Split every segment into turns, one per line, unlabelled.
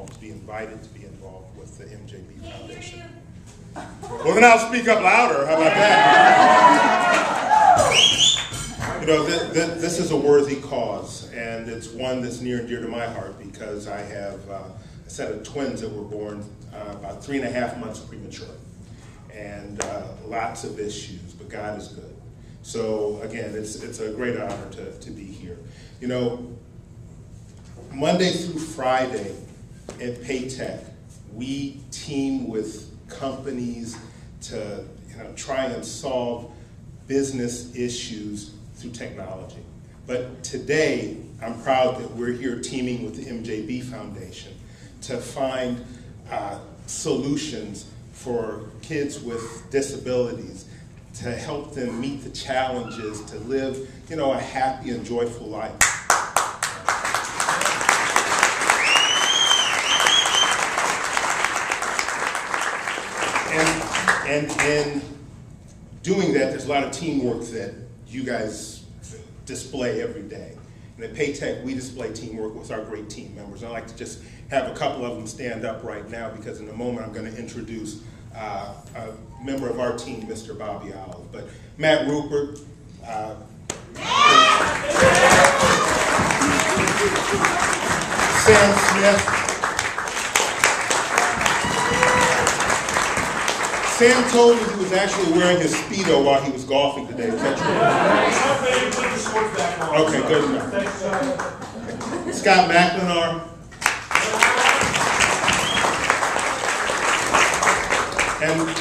involved, to be invited to be involved with the MJB Foundation. Well, then I'll speak up louder. How about that? You know, this is a worthy cause, and it's one that's near and dear to my heart because I have a set of twins that were born about 3.5 months premature, and lots of issues, but God is good. So again, it's a great honor to be here. You know, Monday through Friday at Paytech, we team with companies to try and solve business issues through technology. But today, I'm proud that we're here teaming with the MJB Foundation to find solutions for kids with disabilities, to help them meet the challenges to live, a happy and joyful life. And in doing that, there's a lot of teamwork that you guys display every day. And at Paytech, we display teamwork with our great team members. I'd like to just have a couple of them stand up right now because in a moment I'm going to introduce a member of our team, Mr. Bobby Owl. But Matt Rupert, Sam Smith, Sam told me he was actually wearing his Speedo while he was golfing today. Is that true? Okay, good enough. Scott McLenar.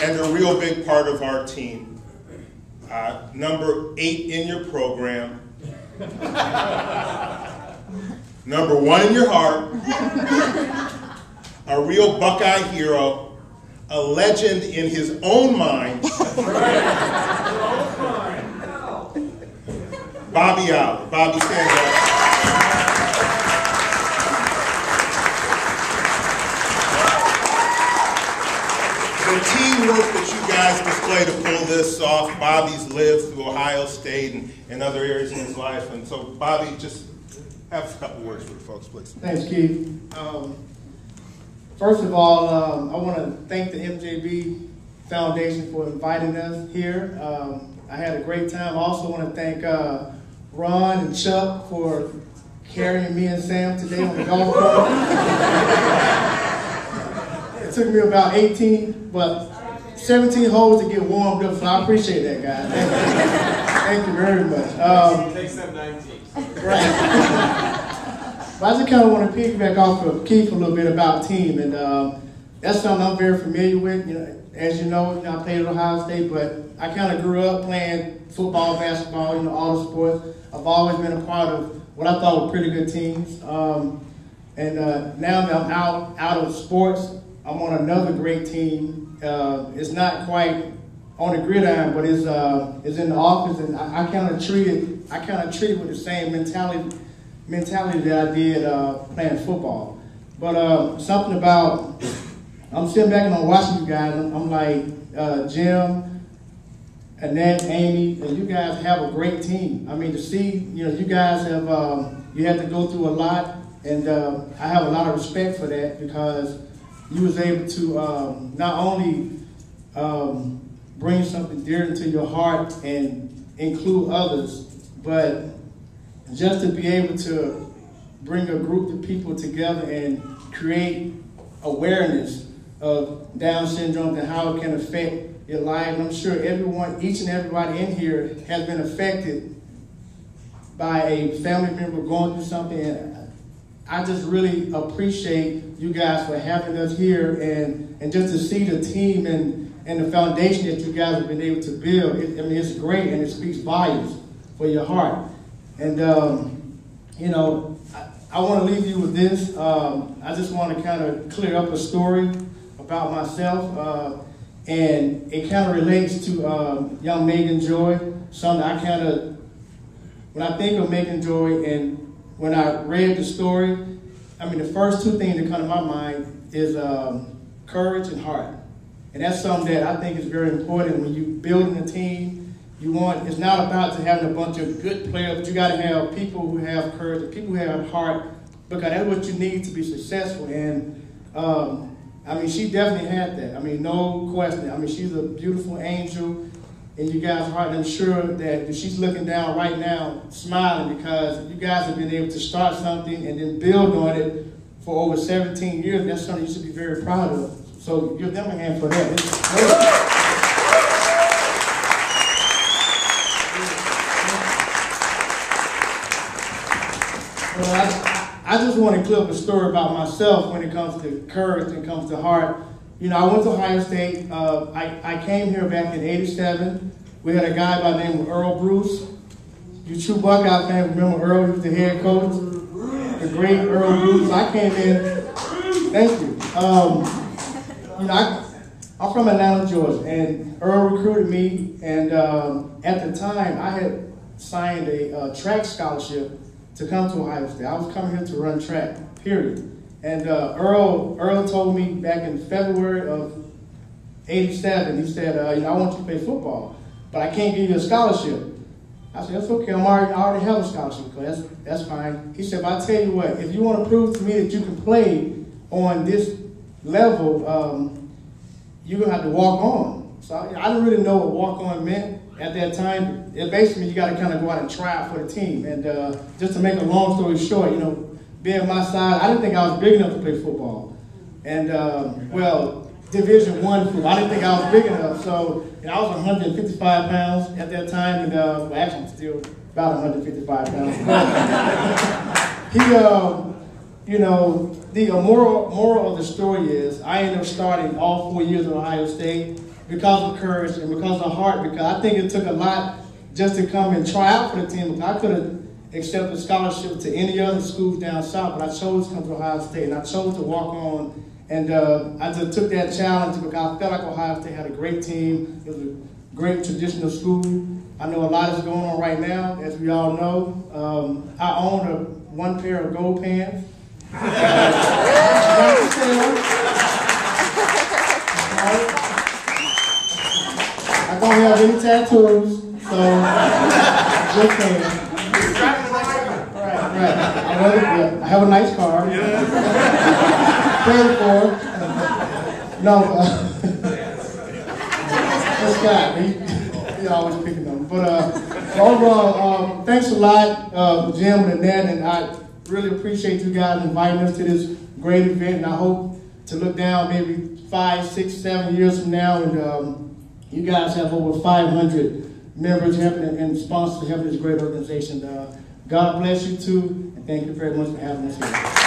And a real big part of our team, number 8 in your program, number 1 in your heart, a real Buckeye hero, a legend in his own mind, Bobby Owl. Bobby, stand up. The teamwork that you guys display to pull this off, Bobby's lived through Ohio State and other areas in his life. And so, Bobby, just have a couple words for the folks, please.
Thanks, Keith. First of all, I want to thank the MJB Foundation for inviting us here. I had a great time. I also want to thank Ron and Chuck for carrying me and Sam today on the golf course. It took me about 17 holes to get warmed up, so I appreciate that, guys. Thank you very much.
Takes them 19.
Right. But I just kind of want to piggyback off of Keith a little bit about team, and that's something I'm very familiar with. As you know, I played at Ohio State, but I kind of grew up playing football, basketball, all the sports. I've always been a part of what I thought were pretty good teams. Now that I'm out of sports, I'm on another great team. It's not quite on the gridiron, but it's in the office, and I kind of treat it with the same mentality that I did playing football. But something about, I'm sitting back and I'm watching you guys, I'm like, Jim, Annette, Amy, and you guys have a great team. I mean, to see, you guys have, you had to go through a lot, and I have a lot of respect for that because you was able to not only bring something dear into your heart and include others, but just to be able to bring a group of people together and create awareness of Down syndrome and how it can affect your life. And I'm sure each and everybody in here has been affected by a family member going through something. And I just really appreciate you guys for having us here and just to see the team and the foundation that you guys have been able to build. It's great, and it speaks volumes for your heart. And, I want to leave you with this. I just want to kind of clear up a story about myself. And it kind of relates to young Megan Joy. Something when I think of Megan Joy and when I read the story, the first 2 things that come to my mind is courage and heart. And that's something that I think is very important when you're building a team. It's not about to having a bunch of good players, but you got to have people who have courage, people who have heart, because that's what you need to be successful. And I mean, she definitely had that. I mean, no question. I mean, she's a beautiful angel in you guys' heart. And I'm sure that she's looking down right now, smiling, because you guys have been able to start something and then build on it for over 17 years. That's something you should be very proud of. So give them a hand for that. Well, I just want to clear up a story about myself when it comes to courage and comes to heart. You know, I went to Ohio State. I came here back in '87. We had a guy by the name of Earl Bruce. You true Buckeye fans remember Earl? He was the head coach. The great Earl Bruce. I came in. Thank you. You know, I'm from Atlanta, Georgia, and Earl recruited me. And at the time, I had signed a track scholarship to come to Ohio State. I was coming here to run track, period. And Earl told me back in February of '87, he said, you know, I want you to play football, but I can't give you a scholarship. I said, that's okay, I already have a scholarship, that's fine. He said, but I tell you what, if you want to prove to me that you can play on this level, you're going to have to walk on. So I didn't really know what walk on meant at that time. It basically, you got to kind of go out and try out for the team. And just to make a long story short, you know, being my size, I didn't think I was big enough to play football. And, well, Division I football, I didn't think I was big enough. So I was 155 pounds at that time. And, well, actually, I'm still about 155 pounds. He, you know, the moral of the story is I ended up starting all 4 years at Ohio State because of courage and because of heart, because I think it took a lot just to come and try out for the team. I could have accepted a scholarship to any other schools down south, but I chose to come to Ohio State, and I chose to walk on. And I just took that challenge because I felt like Ohio State had a great team. It was a great traditional school. I know a lot is going on right now, as we all know. I own one pair of gold pants. I don't have any tattoos, so just saying. Right. I have a nice car. Paid for. No, this guy, he always picking on me. But overall, thanks a lot, Jim and Annette, and I really appreciate you guys inviting us to this great event, and I hope to look down maybe 5, 6, 7 years from now, and you guys have over 500 members helping and sponsors helping this great organization. God bless you too, and thank you very much for having us here.